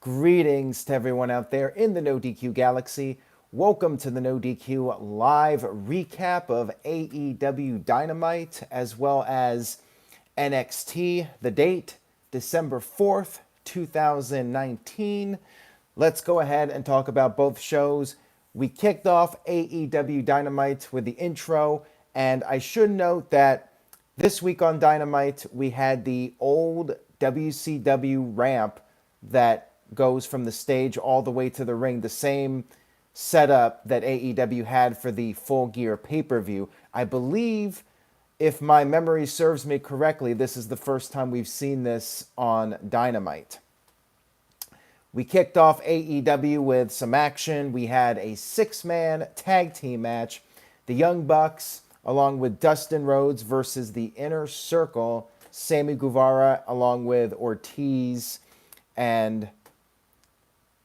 Greetings to everyone out there in the No DQ galaxy. Welcome to the No DQ live recap of AEW Dynamite as well as NXT. The date, December 4th, 2019. Let's go ahead and talk about both shows. We kicked off AEW Dynamite with the intro, and I should note that this week on Dynamite, we had the old WCW ramp that goes from the stage all the way to the ring, the same setup that AEW had for the Full Gear pay-per-view. I believe, if my memory serves me correctly, this is the first time we've seen this on Dynamite. We kicked off AEW with some action. We had a six-man tag team match. The Young Bucks, along with Dustin Rhodes versus the Inner Circle, Sammy Guevara, along with Ortiz and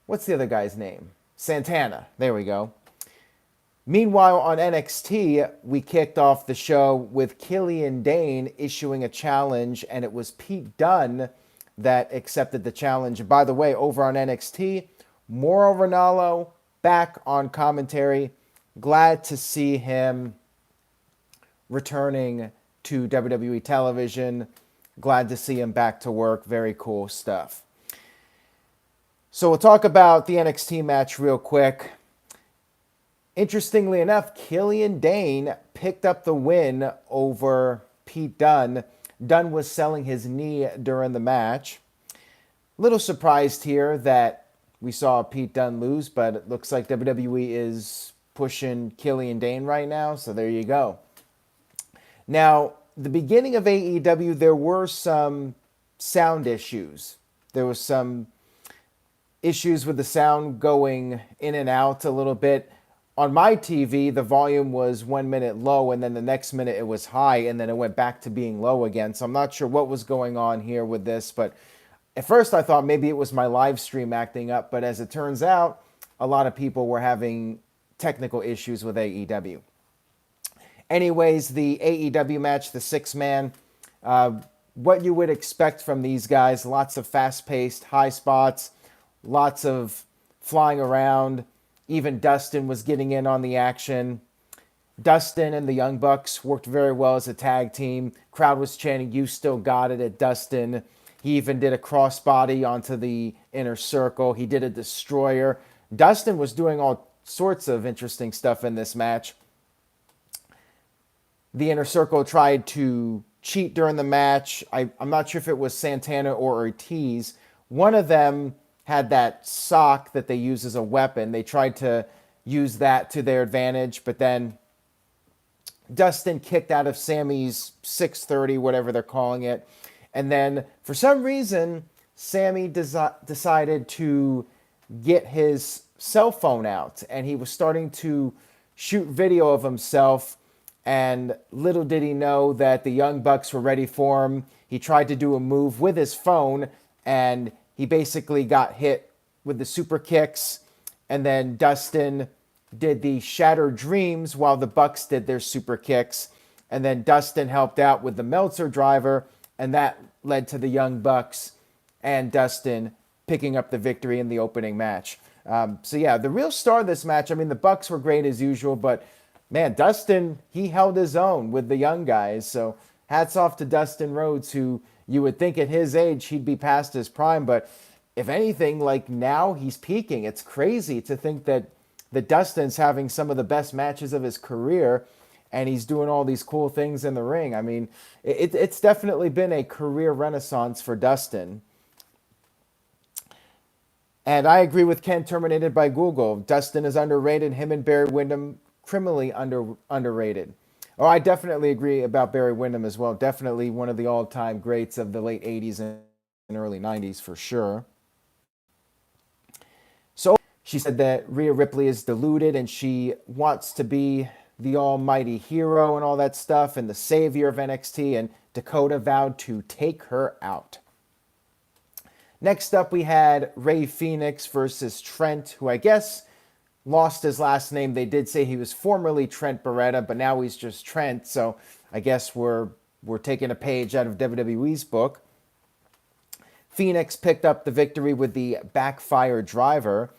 what's the other guy's name? Santana. There we go. Meanwhile, on NXT, we kicked off the show with Killian Dane issuing a challenge, and it was Pete Dunne that accepted the challenge. By the way, over on NXT, Mauro Ranallo back on commentary. Glad to see him returning to WWE television. Glad to see him back to work. Very cool stuff. So we'll talk about the NXT match real quick. Interestingly enough, Killian Dane picked up the win over Pete Dunne. Dunne was selling his knee during the match. Little surprised here that we saw Pete Dunne lose, but it looks like WWE is pushing Killian Dane right now, so there you go. Now, the beginning of AEW, there were some sound issues. There was some issues with the sound going in and out a little bit. On my TV, the volume was 1 minute low, and then the next minute it was high, and then it went back to being low again. So I'm not sure what was going on here with this, but at first I thought maybe it was my live stream acting up, but as it turns out, a lot of people were having technical issues with AEW. Anyways, the AEW match, the six-man, what you would expect from these guys, lots of fast-paced, high spots, lots of flying around. Even Dustin was getting in on the action. Dustin and the Young Bucks worked very well as a tag team. Crowd was chanting, "You still got it," at Dustin. He even did a crossbody onto the Inner Circle. He did a destroyer. Dustin was doing all sorts of interesting stuff in this match. The Inner Circle tried to cheat during the match. I'm not sure if it was Santana or Ortiz. One of them had that sock that they use as a weapon. They tried to use that to their advantage, but then Dustin kicked out of Sammy's 630, whatever they're calling it. And then, for some reason, Sammy decided to get his cell phone out, and he was starting to shoot video of himself. And little did he know that the Young Bucks were ready for him. He tried to do a move with his phone, and he basically got hit with the super kicks. And then Dustin did the Shattered Dreams while the Bucks did their super kicks. And then Dustin helped out with the Meltzer driver, and that led to the Young Bucks and Dustin picking up the victory in the opening match. So yeah, the real star of this match, I mean, the Bucks were great as usual, but man, Dustin, he held his own with the young guys. So hats off to Dustin Rhodes, who you would think at his age he'd be past his prime. But if anything, like now he's peaking. It's crazy to think that Dustin's having some of the best matches of his career, and he's doing all these cool things in the ring. I mean, it's definitely been a career renaissance for Dustin. And I agree with Ken, terminated by Google. Dustin is underrated. Him and Barry Windham, criminally underrated. Oh, I definitely agree about Barry Windham as well. Definitely one of the all-time greats of the late 80s and early 90s for sure. So she said that Rhea Ripley is deluded and she wants to be the almighty hero and all that stuff and the savior of NXT, and Dakota vowed to take her out. Next up, we had Rey Fenix versus Trent, who I guess lost his last name. They did say he was formerly Trent Beretta, but now he's just Trent. So I guess we're taking a page out of WWE's book. Phoenix picked up the victory with the backfire driver.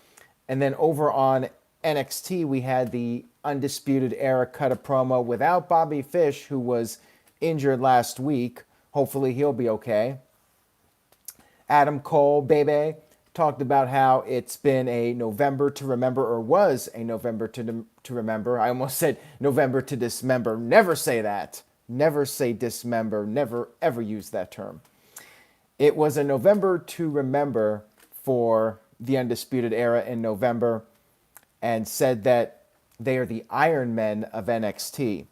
And then over on NXT, we had the Undisputed Era cut a promo without Bobby Fish, who was injured last week. Hopefully he'll be okay. Adam Cole, baby, talked about how it's been a November to remember, or was a November to remember. I almost said November to dismember. Never say that. Never say dismember. Never, ever use that term. It was a November to remember for the Undisputed Era in November, and said that they are the Iron Men of NXT.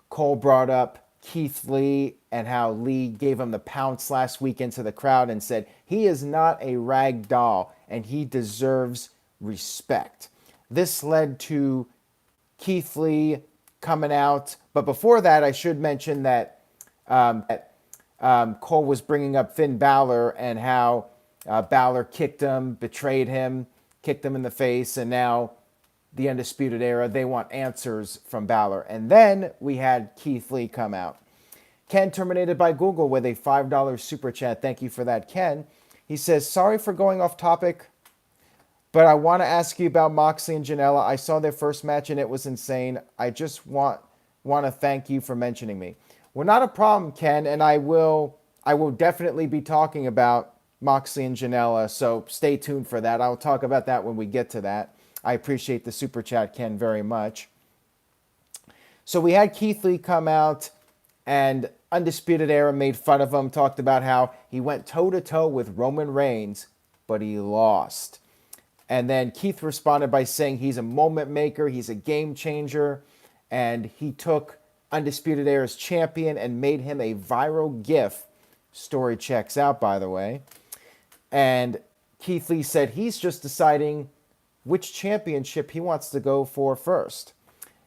Cole brought up Keith Lee and how Lee gave him the pounce last week into the crowd and said he is not a rag doll and he deserves respect. This led to Keith Lee coming out. But before that, I should mention that Cole was bringing up Finn Balor and how Balor kicked him, betrayed him, kicked him in the face, and now the Undisputed Era, they want answers from Balor. And then we had Keith Lee come out. Ken terminated by Google with a $5 super chat. Thank you for that, Ken. He says, sorry for going off topic, but I want to ask you about Moxley and Janela. I saw their first match and it was insane. I just want to thank you for mentioning me. Well, not a problem, Ken, and I will definitely be talking about Moxley and Janela, so stay tuned for that. I'll talk about that when we get to that. I appreciate the super chat, Ken, very much. So we had Keith Lee come out, and Undisputed Era made fun of him, talked about how he went toe-to-toe with Roman Reigns, but he lost. And then Keith responded by saying he's a moment maker, he's a game changer, and he took Undisputed Era's champion and made him a viral GIF. Story checks out, by the way. And Keith Lee said he's just deciding which championship he wants to go for first.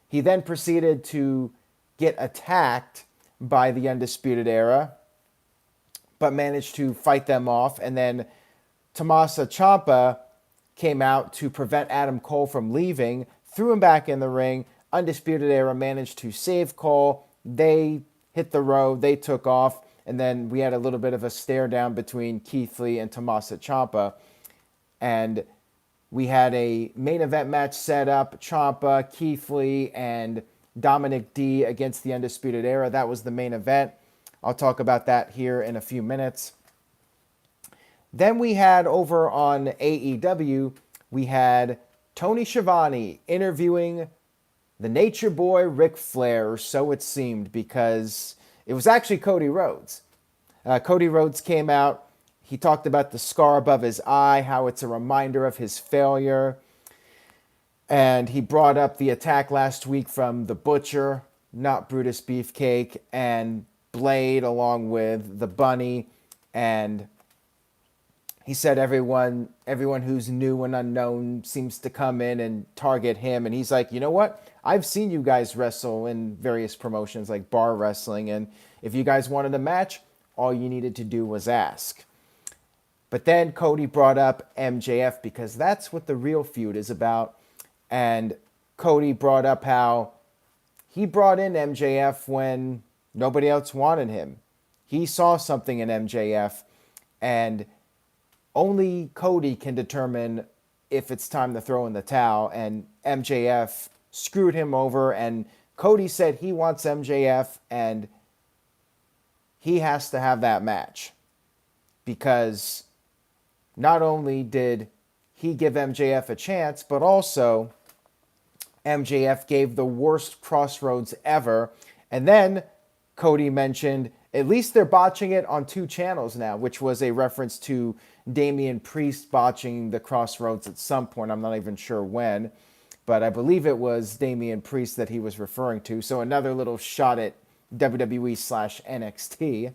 He then proceeded to get attacked by the Undisputed Era, but managed to fight them off. And then Tommaso Ciampa came out to prevent Adam Cole from leaving, threw him back in the ring. Undisputed Era managed to save Cole. They hit the road, they took off, and then we had a little bit of a stare down between Keith Lee and Tommaso Ciampa. And we had a main event match set up, Ciampa, Keith Lee, and Dominic D against the Undisputed Era. That was the main event. I'll talk about that here in a few minutes. Then we had over on AEW, we had Tony Schiavone interviewing the Nature Boy Ric Flair, or so it seemed, because it was actually Cody Rhodes. Cody Rhodes came out. He talked about the scar above his eye, how it's a reminder of his failure. And he brought up the attack last week from the Butcher, not Brutus Beefcake, and Blade, along with the Bunny. And he said everyone who's new and unknown seems to come in and target him. And he's like, you know what? I've seen you guys wrestle in various promotions like bar wrestling. And if you guys wanted a match, all you needed to do was ask. But then Cody brought up MJF because that's what the real feud is about. And Cody brought up how he brought in MJF when nobody else wanted him. He saw something in MJF, and only Cody can determine if it's time to throw in the towel. And MJF screwed him over, and Cody said he wants MJF, and he has to have that match. Because not only did he give MJF a chance, but also MJF gave the worst Crossroads ever. And then Cody mentioned, at least they're botching it on 2 channels now, which was a reference to Damian Priest botching the Crossroads at some point. I'm not even sure when, but I believe it was Damian Priest that he was referring to. So another little shot at WWE/NXT.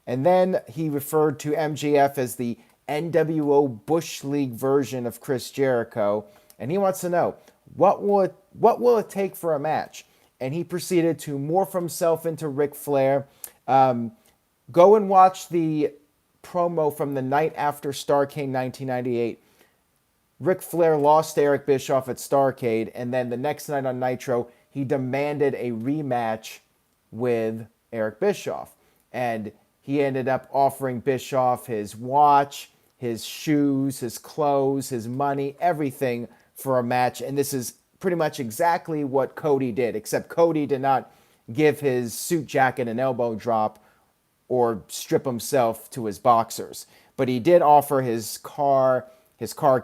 And then he referred to MJF as the NWO Bush League version of Chris Jericho. And he wants to know, what will it take for a match? And he proceeded to morph himself into Ric Flair. Go and watch the promo from the night after Starrcade 1998. Ric Flair lost to Eric Bischoff at Starrcade, and then the next night on Nitro, he demanded a rematch with Eric Bischoff. And he ended up offering Bischoff his watch, his shoes, his clothes, his money, everything for a match. And this is pretty much exactly what Cody did, except Cody did not give his suit jacket an elbow drop or strip himself to his boxers. But he did offer his car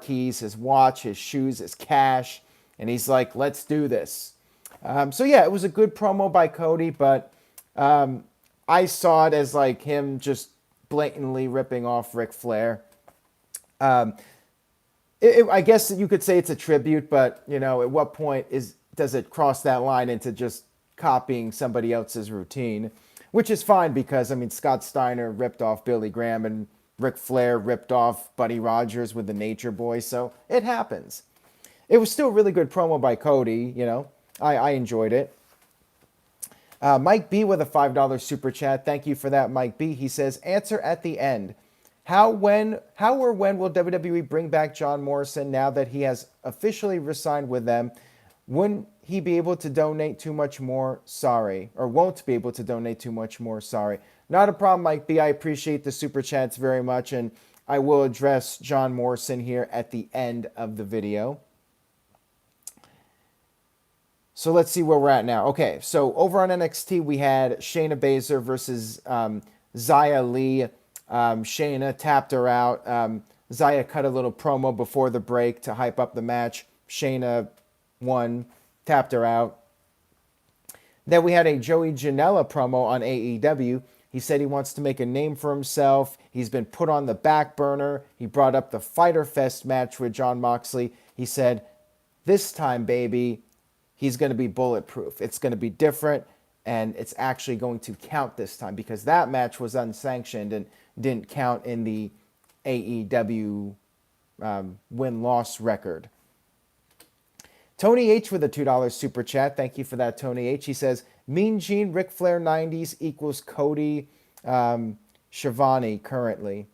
keys, his watch, his shoes, his cash. And he's like, let's do this. So yeah, it was a good promo by Cody, but I saw it as like him just blatantly ripping off Ric Flair. I guess you could say it's a tribute, but you know, at what point does it cross that line into just copying somebody else's routine? Which is fine because I mean Scott Steiner ripped off Billy Graham and Ric Flair ripped off Buddy Rogers with the Nature Boy, so it happens. It was still a really good promo by Cody, you know. I enjoyed it. Mike B with a $5 super chat. Thank you for that, Mike B. He says, answer at the end. How or when will WWE bring back John Morrison now that he has officially resigned with them? Wouldn't he be able to donate too much more? Sorry. Or won't be able to donate too much more? Sorry. Not a problem, Mike B. I appreciate the super chats very much, and I will address John Morrison here at the end of the video. So let's see where we're at now. Okay, so over on NXT, we had Shayna Baszler versus Ziya Lee. Shayna tapped her out. Ziya cut a little promo before the break to hype up the match. Shayna won, tapped her out. Then we had a Joey Janela promo on AEW. He said he wants to make a name for himself. He's been put on the back burner. He brought up the Fyter Fest match with Jon Moxley. He said, this time, baby, he's going to be bulletproof. It's going to be different, and it's actually going to count this time because that match was unsanctioned and didn't count in the AEW win-loss record. Tony H with a $2 super chat. Thank you for that, Tony H. He says, Mean Gene Ric Flair 90s equals Cody Schiavone currently.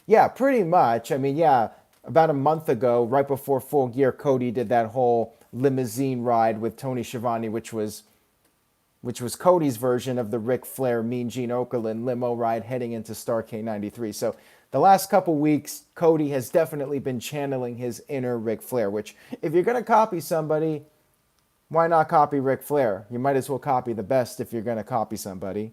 Yeah, pretty much. I mean, yeah, about a month ago, right before Full Gear, Cody did that whole limousine ride with Tony Schiavone, which was Cody's version of the Ric Flair Mean Gene Okerlund limo ride heading into Starrcade 93. So the last couple weeks, Cody has definitely been channeling his inner Ric Flair, which if you're going to copy somebody, why not copy Ric Flair? You might as well copy the best if you're going to copy somebody.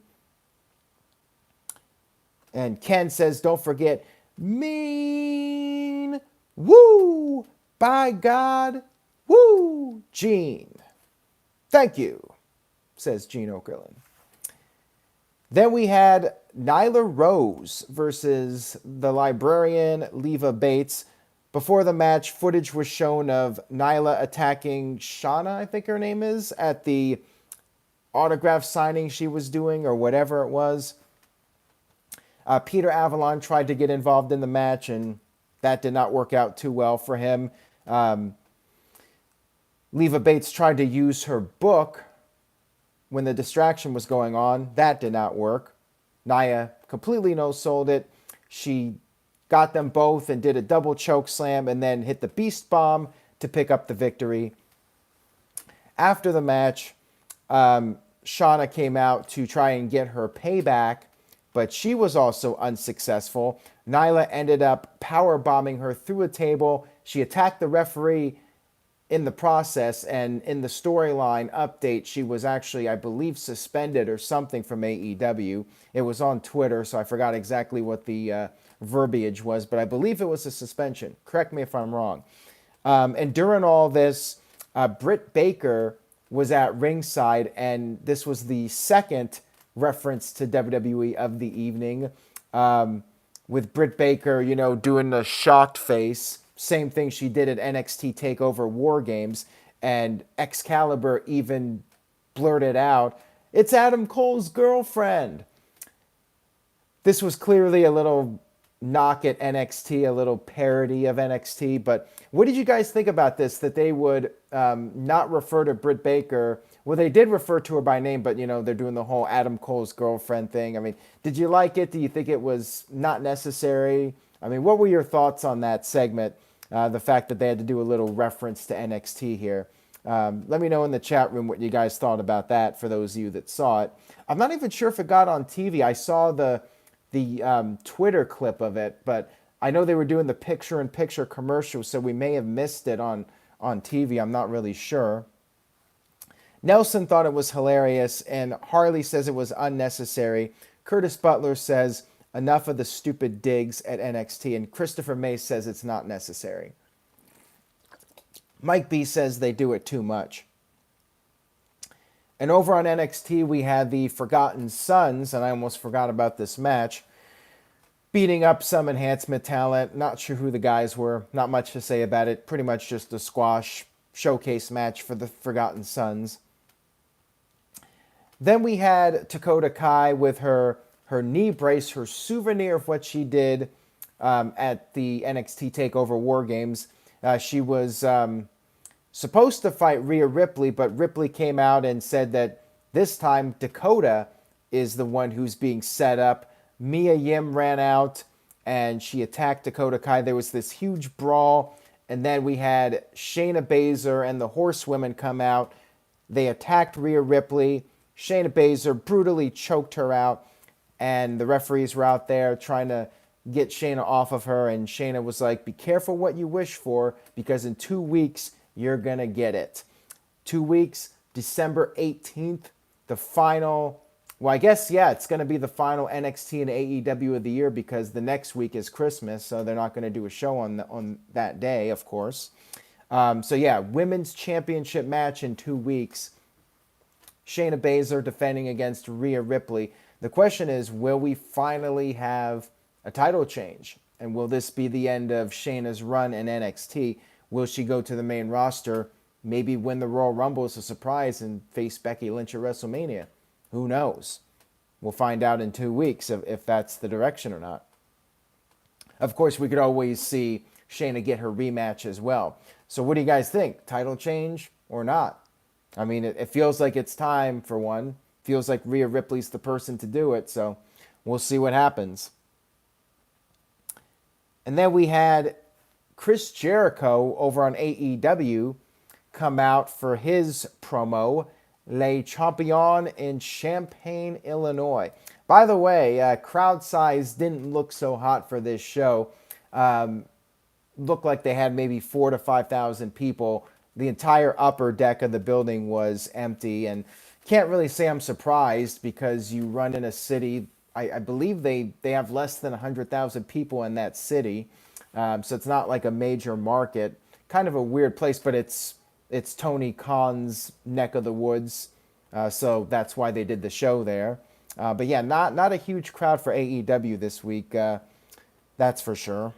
And Ken says, don't forget, mean, woo, by God, woo, Gene. Thank you, says Gene Okerlund. Then we had Nyla Rose versus the librarian Leva Bates. Before the match, footage was shown of Nyla attacking Shauna, I think her name is, at the autograph signing she was doing or whatever it was. Peter Avalon tried to get involved in the match, and that did not work out too well for him. Leva Bates tried to use her book when the distraction was going on. That did not work. Nia completely no-sold it. She got them both and did a double choke slam and then hit the Beast Bomb to pick up the victory. After the match, Shauna came out to try and get her payback, but she was also unsuccessful. Nyla ended up power bombing her through a table. She attacked the referee in the process, and in the storyline update, she was actually, I believe, suspended or something from AEW. It was on Twitter, so I forgot exactly what the verbiage was, but I believe it was a suspension. Correct me if I'm wrong. And during all this, Britt Baker was at ringside, and this was the second reference to WWE of the evening, with Britt Baker, you know, doing the shocked face. Same thing she did at NXT TakeOver War Games, and Excalibur even blurted out, "It's Adam Cole's girlfriend." This was clearly a little knock at NXT, a little parody of NXT, but what did you guys think about this, that they would not refer to Britt Baker? Well, they did refer to her by name, but, you know, they're doing the whole Adam Cole's girlfriend thing. I mean, did you like it? Do you think it was not necessary? I mean, what were your thoughts on that segment? The fact that they had to do a little reference to NXT here. Let me know in the chat room what you guys thought about that for those of you that saw it. I'm not even sure if it got on TV. I saw the Twitter clip of it, but I know they were doing the picture-in-picture commercial, so we may have missed it on TV. I'm not really sure. Nelson thought it was hilarious, and Harley says it was unnecessary. Curtis Butler says, enough of the stupid digs at NXT, and Christopher Mace says it's not necessary. Mike B says they do it too much. And over on NXT, we had the Forgotten Sons, and I almost forgot about this match, beating up some enhancement talent. Not sure who the guys were. Not much to say about it. Pretty much just a squash showcase match for the Forgotten Sons. Then we had Dakota Kai with her knee brace, her souvenir of what she did at the NXT TakeOver War Games. She was supposed to fight Rhea Ripley, but Ripley came out and said that this time Dakota is the one who's being set up. Mia Yim ran out and she attacked Dakota Kai. There was this huge brawl, and then we had Shayna Baszler and the Horsewomen come out. They attacked Rhea Ripley. Shayna Baszler brutally choked her out, and the referees were out there trying to get Shayna off of her, and Shayna was like, be careful what you wish for, because in 2 weeks, you're going to get it. 2 weeks, December 18th, the final, well, I guess, yeah, it's going to be the final NXT and AEW of the year, because the next week is Christmas, so they're not going to do a show on that day, of course. So yeah, women's championship match in 2 weeks. Shayna Baszler defending against Rhea Ripley. The question is, will we finally have a title change? And will this be the end of Shayna's run in NXT? Will she go to the main roster, maybe win the Royal Rumble as a surprise and face Becky Lynch at WrestleMania? Who knows? We'll find out in 2 weeks if that's the direction or not. Of course, we could always see Shayna get her rematch as well. So what do you guys think? Title change or not? I mean, it feels like it's time for one. Feels like Rhea Ripley's the person to do it, so we'll see what happens. And then we had Chris Jericho over on AEW come out for his promo, Le Champion in Champaign, Illinois. By the way, crowd size didn't look so hot for this show. Looked like they had maybe 4,000 to 5,000 people. The entire upper deck of the building was empty, and can't really say I'm surprised, because you run in a city, I believe they have less than 100,000 people in that city, so it's not like a major market. Kind of a weird place, but it's Tony Khan's neck of the woods, so that's why they did the show there. But yeah, not a huge crowd for AEW this week, that's for sure.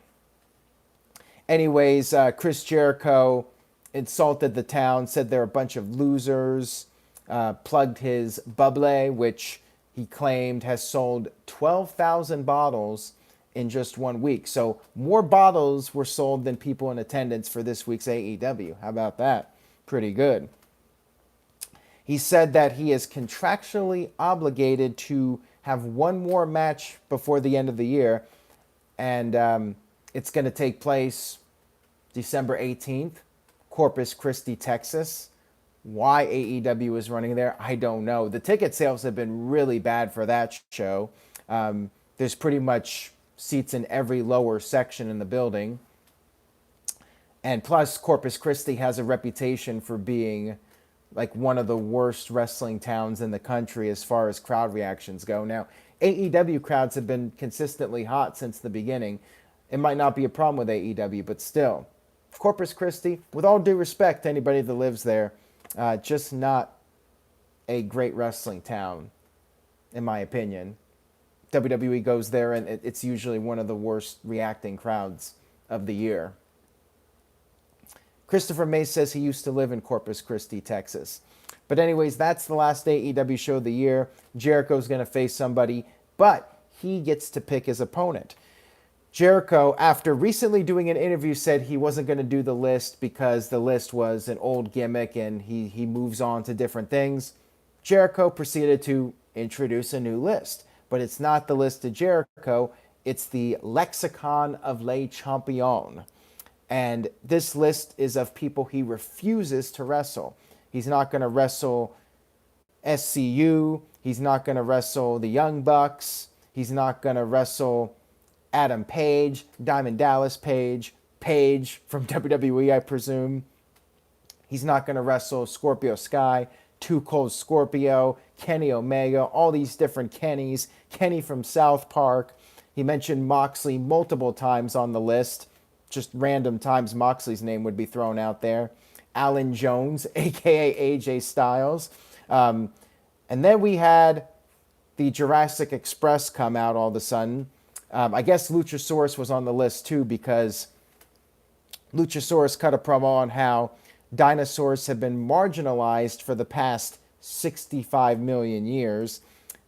Anyways, Chris Jericho insulted the town, said they're a bunch of losers, plugged his bubbly, which he claimed has sold 12,000 bottles in just 1 week. So more bottles were sold than people in attendance for this week's AEW. How about that? Pretty good. He said that he is contractually obligated to have one more match before the end of the year, and it's going to take place December 18th. Corpus Christi, Texas. Why AEW is running there, I don't know. The ticket sales have been really bad for that show. There's pretty much seats in every lower section in the building. And plus, Corpus Christi has a reputation for being like one of the worst wrestling towns in the country as far as crowd reactions go. Now, AEW crowds have been consistently hot since the beginning. It might not be a problem with AEW, but still. Corpus Christi, with all due respect to anybody that lives there, just not a great wrestling town, in my opinion. WWE goes there, and it's usually one of the worst reacting crowds of the year. Christopher Mace says he used to live in Corpus Christi, Texas. But anyways, that's the last AEW show of the year. Jericho's going to face somebody, but he gets to pick his opponent. Jericho, after recently doing an interview, said he wasn't going to do the list because the list was an old gimmick and he moves on to different things. Jericho proceeded to introduce a new list, but it's not the list of Jericho, it's the Lexicon of Le Champion. And this list is of people he refuses to wrestle. He's not going to wrestle SCU. He's not going to wrestle the Young Bucks. He's not going to wrestle Adam Page, Diamond Dallas Page, Page from WWE, I presume. He's not going to wrestle Scorpio Sky, Too Cold Scorpio, Kenny Omega, all these different Kennys, Kenny from South Park. He mentioned Moxley multiple times on the list. Just random times Moxley's name would be thrown out there. Alan Jones, a.k.a. AJ Styles. And then we had the Jurassic Express come out all of a sudden. I guess Luchasaurus was on the list too, because Luchasaurus cut a promo on how dinosaurs have been marginalized for the past 65 million years.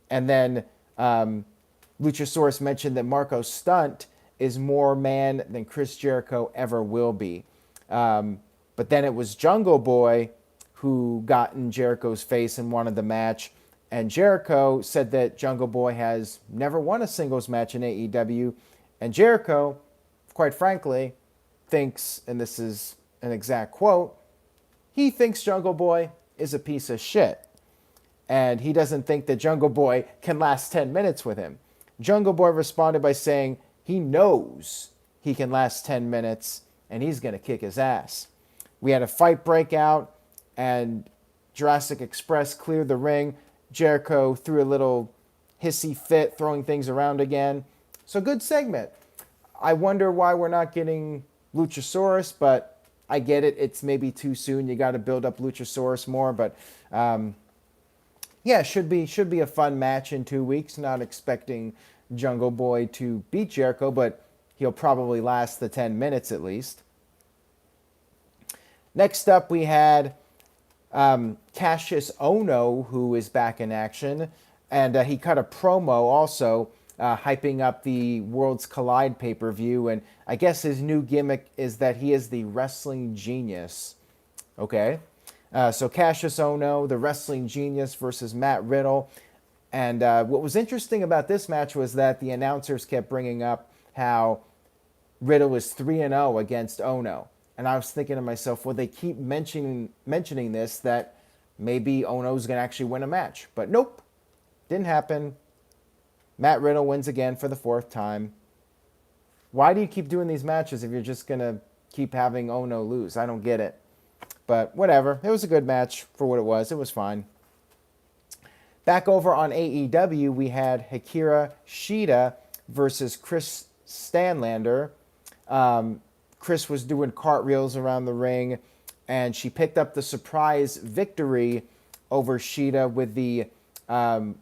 And then Luchasaurus mentioned that Marco Stunt is more man than Chris Jericho ever will be. But then it was Jungle Boy who got in Jericho's face and wanted the match. And Jericho said that Jungle Boy has never won a singles match in AEW. And Jericho, quite frankly, thinks, and this is an exact quote, he thinks Jungle Boy is a piece of shit. And he doesn't think that Jungle Boy can last 10 minutes with him. Jungle Boy responded by saying he knows he can last 10 minutes and he's going to kick his ass. We had a fight break out and Jurassic Express cleared the ring. Jericho threw a little hissy fit, throwing things around again. So good segment. I wonder why we're not getting Luchasaurus, but I get it. It's maybe too soon. You got to build up Luchasaurus more, but yeah, should be a fun match in 2 weeks. Not expecting Jungle Boy to beat Jericho, but he'll probably last the 10 minutes at least. Next up, we had Cassius Ohno, who is back in action, and he cut a promo also hyping up the Worlds Collide pay-per-view, and I guess his new gimmick is that he is the wrestling genius. Okay, so Cassius Ohno, the wrestling genius, versus Matt Riddle, and what was interesting about this match was that the announcers kept bringing up how Riddle is 3-0 against Ohno. And I was thinking to myself, well, they keep mentioning this, that maybe Ono's going to actually win a match. But nope, didn't happen. Matt Riddle wins again for the 4th time. Why do you keep doing these matches if you're just going to keep having Ohno lose? I don't get it. But whatever. It was a good match for what it was. It was fine. Back over on AEW, we had Akira Cheetah versus Chris Stanlander. Chris was doing cartwheels around the ring, and she picked up the surprise victory over Cheetah with the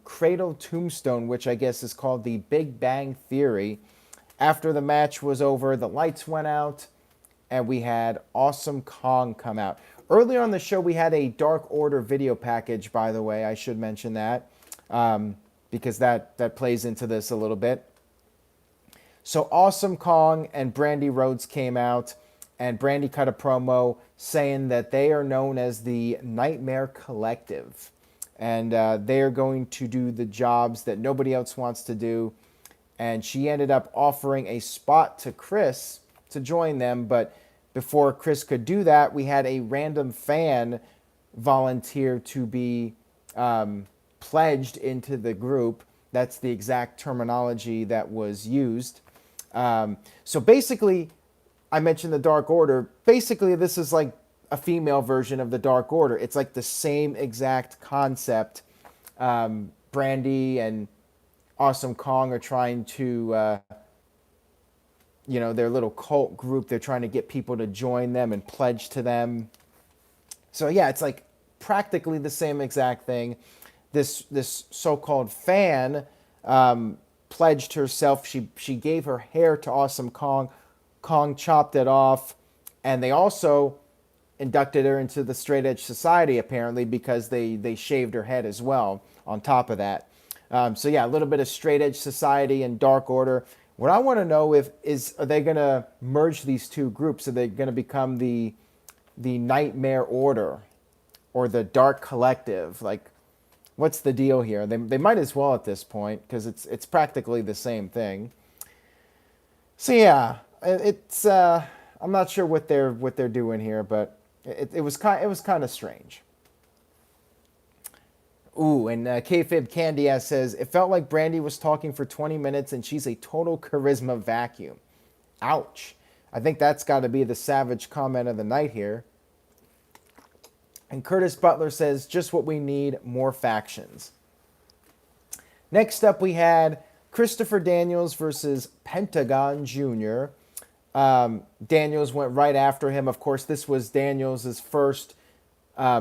Cradle Tombstone, which I guess is called the Big Bang Theory. After the match was over, the lights went out, and we had Awesome Kong come out. Earlier on the show, we had a Dark Order video package, by the way. I should mention that, because that plays into this a little bit. So Awesome Kong and Brandy Rhodes came out, and Brandy cut a promo saying that they are known as the Nightmare Collective. And they are going to do the jobs that nobody else wants to do. And she ended up offering a spot to Chris to join them. But before Chris could do that, we had a random fan volunteer to be pledged into the group. That's the exact terminology that was used. So basically, I mentioned the Dark Order. Basically, this is like a female version of the Dark Order. It's like the same exact concept. Brandy and Awesome Kong are trying to, their little cult group. They're trying to get people to join them and pledge to them. So yeah, it's like practically the same exact thing. This so-called fan pledged herself. She gave her hair to Awesome Kong. Kong chopped it off, and they also inducted her into the Straight Edge Society, apparently, because they shaved her head as well on top of that. So yeah, a little bit of Straight Edge Society and Dark Order. What I want to know is are they going to merge these two groups? Are they going to become the Nightmare Order or the Dark Collective? Like, what's the deal here? They might as well at this point, because it's practically the same thing. So yeah, it's I'm not sure what they're doing here, but it was kind of strange. Ooh, and Kayfabe Candy Ass says, it felt like Brandy was talking for 20 minutes and she's a total charisma vacuum. Ouch. I think that's got to be the savage comment of the night here. And Curtis Butler says, just what we need, more factions. Next up, we had Christopher Daniels versus Pentagon Jr. Daniels went right after him. Of course, this was Daniels' first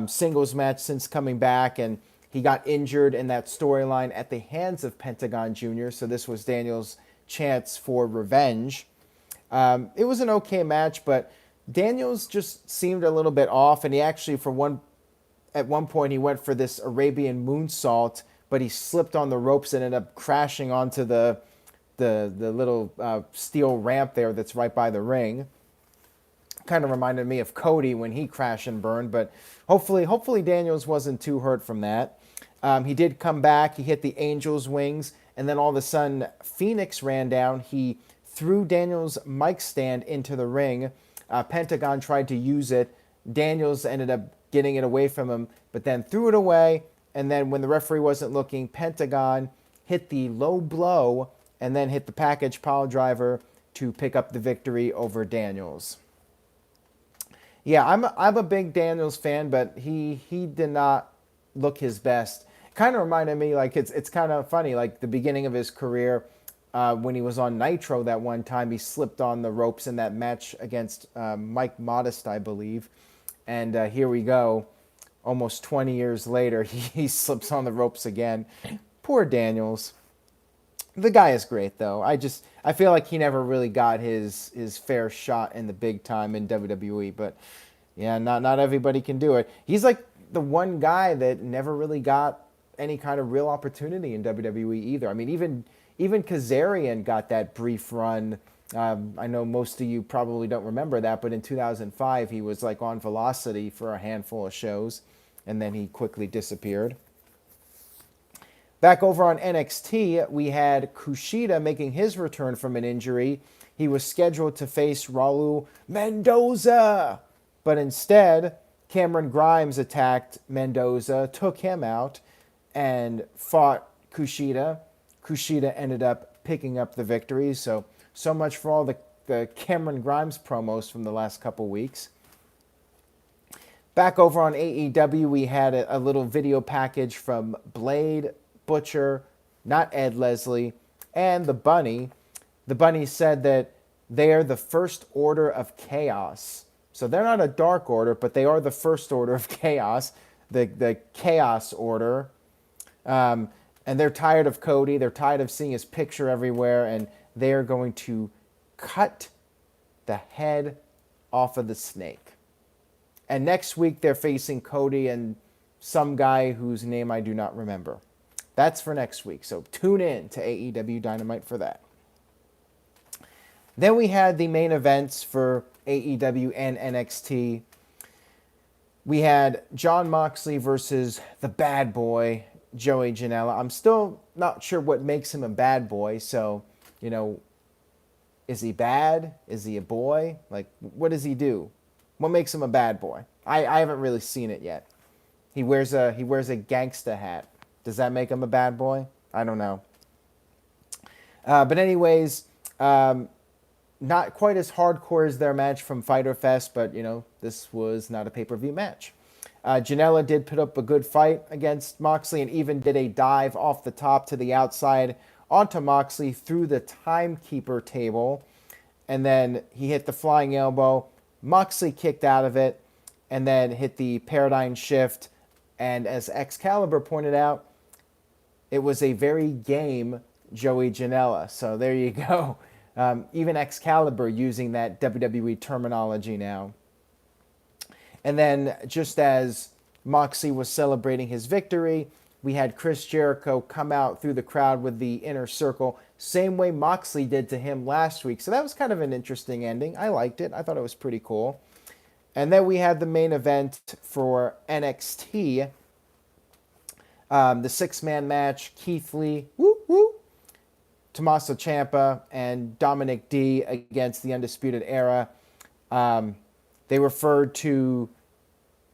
singles match since coming back, and he got injured in that storyline at the hands of Pentagon Jr., so this was Daniels' chance for revenge. It was an okay match, but Daniels just seemed a little bit off, and he actually, at one point, he went for this Arabian moonsault, but he slipped on the ropes and ended up crashing onto the little steel ramp there that's right by the ring. Kind of reminded me of Cody when he crashed and burned, but hopefully Daniels wasn't too hurt from that. He did come back. He hit the Angel's wings, and then all of a sudden, Phoenix ran down. He threw Daniels' mic stand into the ring. Pentagon tried to use it. Daniels ended up getting it away from him, but then threw it away. And then when the referee wasn't looking, Pentagon hit the low blow and then hit the package pile driver to pick up the victory over Daniels. Yeah, I'm a big Daniels fan, but he did not look his best. Kind of reminded me, like, it's kind of funny, like the beginning of his career, when he was on Nitro that one time, he slipped on the ropes in that match against Mike Modest, I believe. And here we go. Almost 20 years later, he slips on the ropes again. Poor Daniels. The guy is great, though. I feel like he never really got his fair shot in the big time in WWE. But yeah, not everybody can do it. He's like the one guy that never really got any kind of real opportunity in WWE either. I mean, even Kazarian got that brief run. I know most of you probably don't remember that, but in 2005, he was like on Velocity for a handful of shows, and then he quickly disappeared. Back over on NXT, we had Kushida making his return from an injury. He was scheduled to face Raul Mendoza, but instead, Cameron Grimes attacked Mendoza, took him out, and fought Kushida. Kushida ended up picking up the victory, so much for all the Cameron Grimes promos from the last couple weeks. Back over on AEW, we had a little video package from Blade, Butcher, not Ed Leslie, and the Bunny. The Bunny said that they are the first order of chaos. So they're not a dark order, but they are the first order of chaos, the chaos order. And they're tired of Cody. They're tired of seeing his picture everywhere, and they are going to cut the head off of the snake. And next week, they're facing Cody and some guy whose name I do not remember. That's for next week, so tune in to AEW Dynamite for that. Then we had the main events for AEW and NXT. We had Jon Moxley versus the bad boy, Joey Janela. I'm still not sure what makes him a bad boy, so, is he bad? Is he a boy? Like, what does he do? What makes him a bad boy? I haven't really seen it yet. He wears a gangsta hat. Does that make him a bad boy? I don't know. But anyways, not quite as hardcore as their match from Fyter Fest, but, this was not a pay-per-view match. Janela did put up a good fight against Moxley and even did a dive off the top to the outside onto Moxley through the timekeeper table. And then he hit the flying elbow. Moxley kicked out of it and then hit the paradigm shift. And as Excalibur pointed out, it was a very game Joey Janela. So there you go. Even Excalibur using that WWE terminology now. And then just as Moxley was celebrating his victory, we had Chris Jericho come out through the crowd with the inner circle, same way Moxley did to him last week. So that was kind of an interesting ending. I liked it. I thought it was pretty cool. And then we had the main event for NXT, the six-man match, Keith Lee, Tommaso Ciampa, and Dominic D against the Undisputed Era. They referred to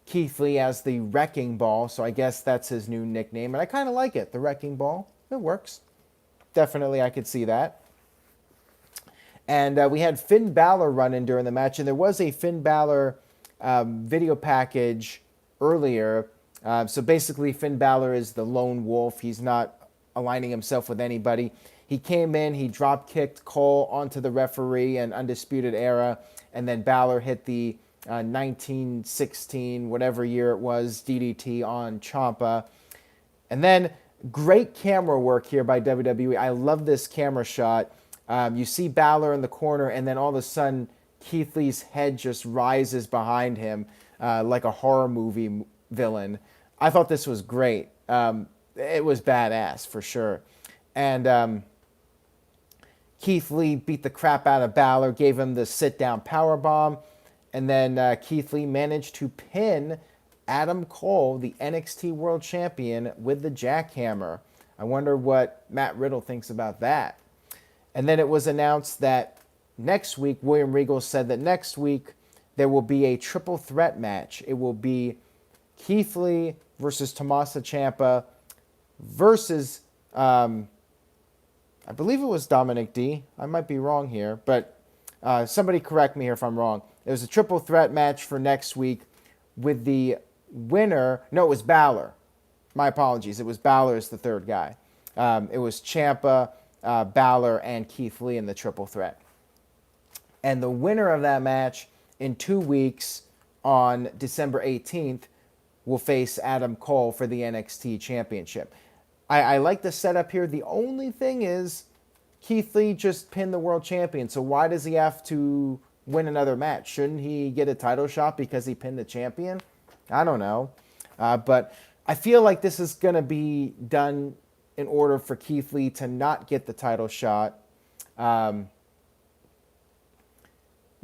Keith Lee as the Wrecking Ball, so I guess that's his new nickname, and I kind of like it, the Wrecking Ball. It works. Definitely, I could see that. And we had Finn Balor run in during the match, and there was a Finn Balor video package earlier. So basically, Finn Balor is the lone wolf. He's not aligning himself with anybody. He came in, he drop-kicked Cole onto the referee and Undisputed Era, and then Balor hit the 1916, whatever year it was, DDT on Ciampa. And then great camera work here by WWE. I love this camera shot. You see Balor in the corner, and then all of a sudden, Keith Lee's head just rises behind him like a horror movie villain. I thought this was great. It was badass, for sure. And Keith Lee beat the crap out of Balor, gave him the sit-down powerbomb, and then Keith Lee managed to pin Adam Cole, the NXT World Champion, with the jackhammer. I wonder what Matt Riddle thinks about that. And then it was announced that next week, William Regal said that next week there will be a triple threat match. It will be Keith Lee versus Tommaso Ciampa versus, I believe it was Dominic D. I might be wrong here, but somebody correct me here if I'm wrong. It was a triple threat match for next week with the winner. No, it was Balor. My apologies. It was Balor as the third guy. It was Ciampa, Balor, and Keith Lee in the triple threat. And the winner of that match in 2 weeks on December 18th will face Adam Cole for the NXT Championship. I like the setup here. The only thing is Keith Lee just pinned the world champion, so why does he have to win another match? Shouldn't he get a title shot because he pinned the champion? I don't know. But I feel like this is going to be done in order for Keith Lee to not get the title shot. You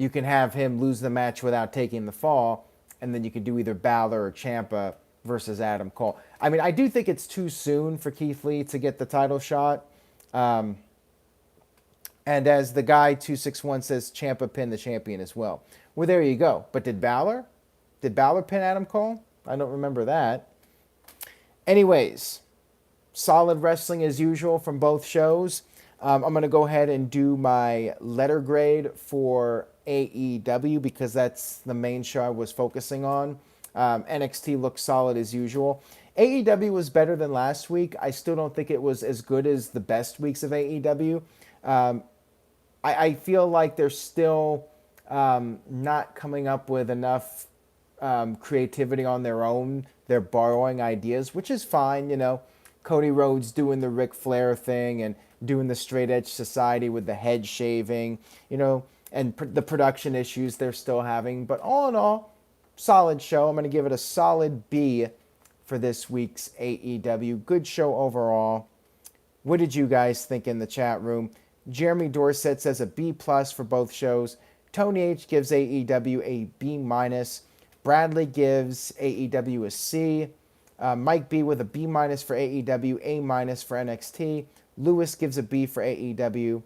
can have him lose the match without taking the fall, and then you can do either Balor or Ciampa versus Adam Cole. I mean, I do think it's too soon for Keith Lee to get the title shot. And as the guy 261 says, Ciampa pinned the champion as well. Well, there you go. But did Balor? Did Balor pin Adam Cole? I don't remember that. Anyways, solid wrestling as usual from both shows. I'm going to go ahead and do my letter grade for AEW because that's the main show I was focusing on. NXT looks solid as usual. AEW was better than last week. I still don't think it was as good as the best weeks of AEW. I feel like they're still not coming up with enough creativity on their own. They're borrowing ideas, which is fine, you know. Cody Rhodes doing the Ric Flair thing and doing the Straight Edge Society with the head shaving, you know, and the production issues they're still having. But all in all, solid show. I'm going to give it a solid B for this week's AEW. Good show overall. What did you guys think in the chat room? Jeremy Dorset says a B+ for both shows. Tony H gives AEW a B-. Bradley gives AEW a C. Mike B with a B- for AEW, A- for NXT. Lewis gives a B for AEW.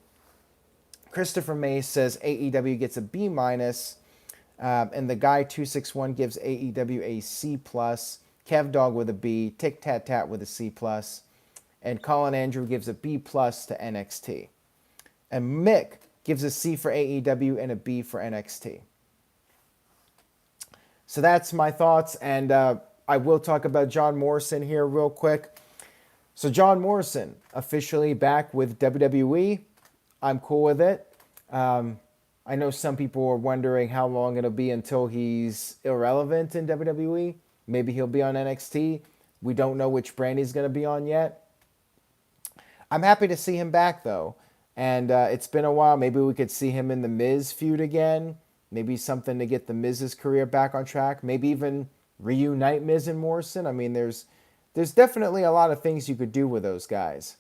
Christopher May says AEW gets a B-. And the guy 261 gives AEW a C+. Kev Dog with a B. Tic Tat Tat with a C+. And Colin Andrew gives a B+ to NXT. And Mick gives a C for AEW and a B for NXT. So that's my thoughts, and I will talk about John Morrison here real quick. So John Morrison, officially back with WWE. I'm cool with it. I know some people are wondering how long it'll be until he's irrelevant in WWE. Maybe he'll be on NXT. We don't know which brand he's going to be on yet. I'm happy to see him back, though. And it's been a while. Maybe we could see him in the Miz feud again. Maybe something to get the Miz's career back on track. Maybe even reunite Miz and Morrison. I mean, there's definitely a lot of things you could do with those guys.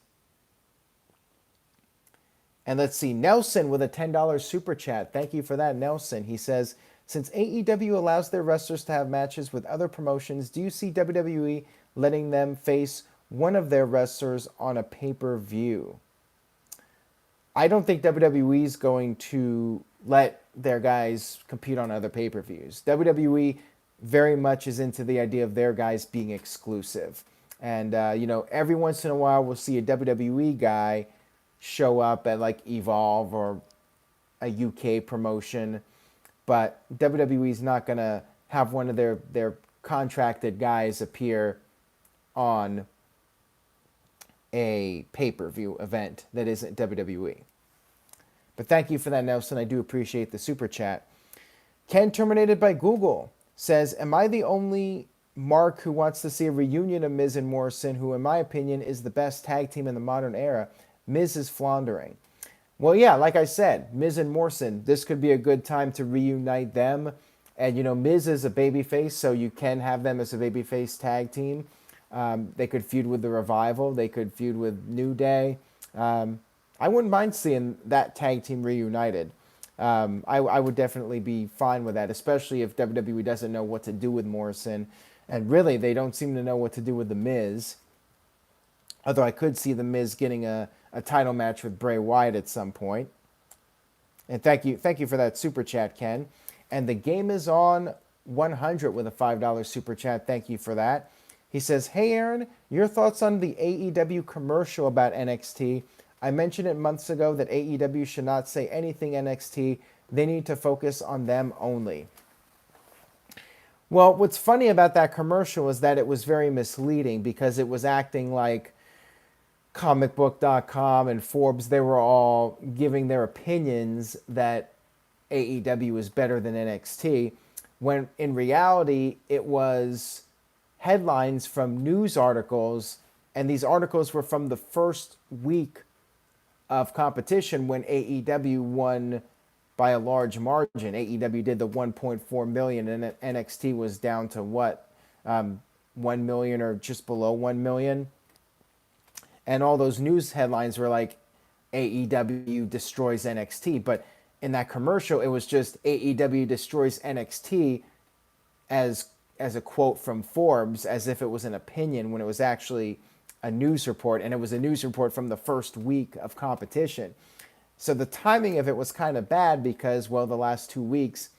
And let's see, Nelson with a $10 super chat. Thank you for that, Nelson. He says, since AEW allows their wrestlers to have matches with other promotions, do you see WWE letting them face one of their wrestlers on a pay-per-view? I don't think WWE is going to let their guys compete on other pay-per-views. WWE very much is into the idea of their guys being exclusive. And, every once in a while we'll see a WWE guy show up at like Evolve or a UK promotion, but WWE is not going to have one of their contracted guys appear on a pay-per-view event that isn't WWE. But thank you for that, Nelson. I do appreciate the super chat. Ken, terminated by Google, says, am I the only Mark who wants to see a reunion of Miz and Morrison, who in my opinion is the best tag team in the modern era? Miz is floundering. Well, yeah, like I said, Miz and Morrison, this could be a good time to reunite them. And, Miz is a babyface, so you can have them as a babyface tag team. They could feud with the Revival. They could feud with New Day. I wouldn't mind seeing that tag team reunited. I would definitely be fine with that, especially if WWE doesn't know what to do with Morrison. And really, they don't seem to know what to do with The Miz. Although I could see The Miz getting a title match with Bray Wyatt at some point. And thank you for that super chat, Ken. And the game is on 100 with a $5 super chat. Thank you for that. He says, hey, Aaron, your thoughts on the AEW commercial about NXT? I mentioned it months ago that AEW should not say anything NXT. They need to focus on them only. Well, what's funny about that commercial is that it was very misleading because it was acting like comicbook.com and Forbes, they were all giving their opinions that AEW is better than NXT, when in reality it was headlines from news articles, and these articles were from the first week of competition when AEW won by a large margin. AEW did the 1.4 million and NXT was down to what? 1 million or just below 1 million. And all those news headlines were like AEW destroys NXT. But in that commercial, it was just AEW destroys NXT as a quote from Forbes, as if it was an opinion when it was actually a news report. And it was a news report from the first week of competition. So the timing of it was kind of bad because, well, the last 2 weeks,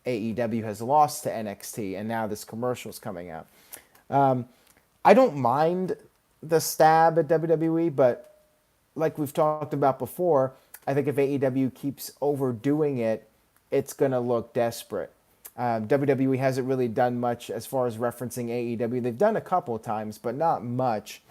AEW has lost to NXT, and now this commercial is coming out. I don't mind the stab at WWE, but like we've talked about before, I think if AEW keeps overdoing it, it's going to look desperate. WWE hasn't really done much as far as referencing AEW. They've done a couple of times, but not much.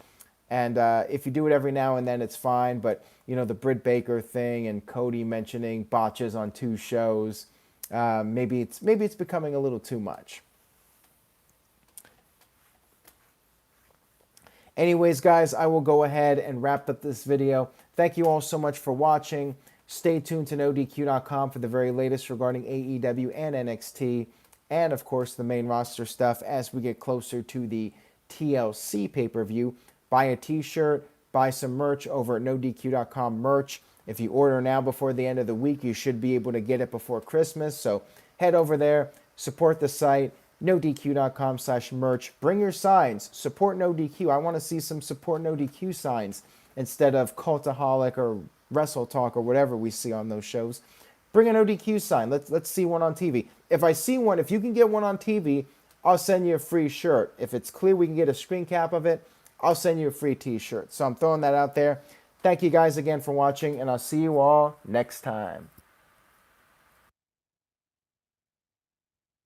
And if you do it every now and then, it's fine. But, the Britt Baker thing and Cody mentioning botches on 2 shows, maybe it's becoming a little too much. Anyways, guys, I will go ahead and wrap up this video. Thank you all so much for watching. Stay tuned to NoDQ.com for the very latest regarding AEW and NXT, and, of course, the main roster stuff as we get closer to the TLC pay-per-view. Buy a t-shirt, buy some merch over at NoDQ.com merch. If you order now before the end of the week, you should be able to get it before Christmas. So head over there, support the site, NoDQ.com/merch. Bring your signs. Support NoDQ. I want to see some support NoDQ signs instead of Cultaholic or Wrestle Talk or whatever we see on those shows. Bring an ODQ sign. Let's see one on TV. If I see one, if you can get one on TV, I'll send you a free shirt. If it's clear we can get a screen cap of it, I'll send you a free t-shirt. So I'm throwing that out there. Thank you guys again for watching, and I'll see you all next time.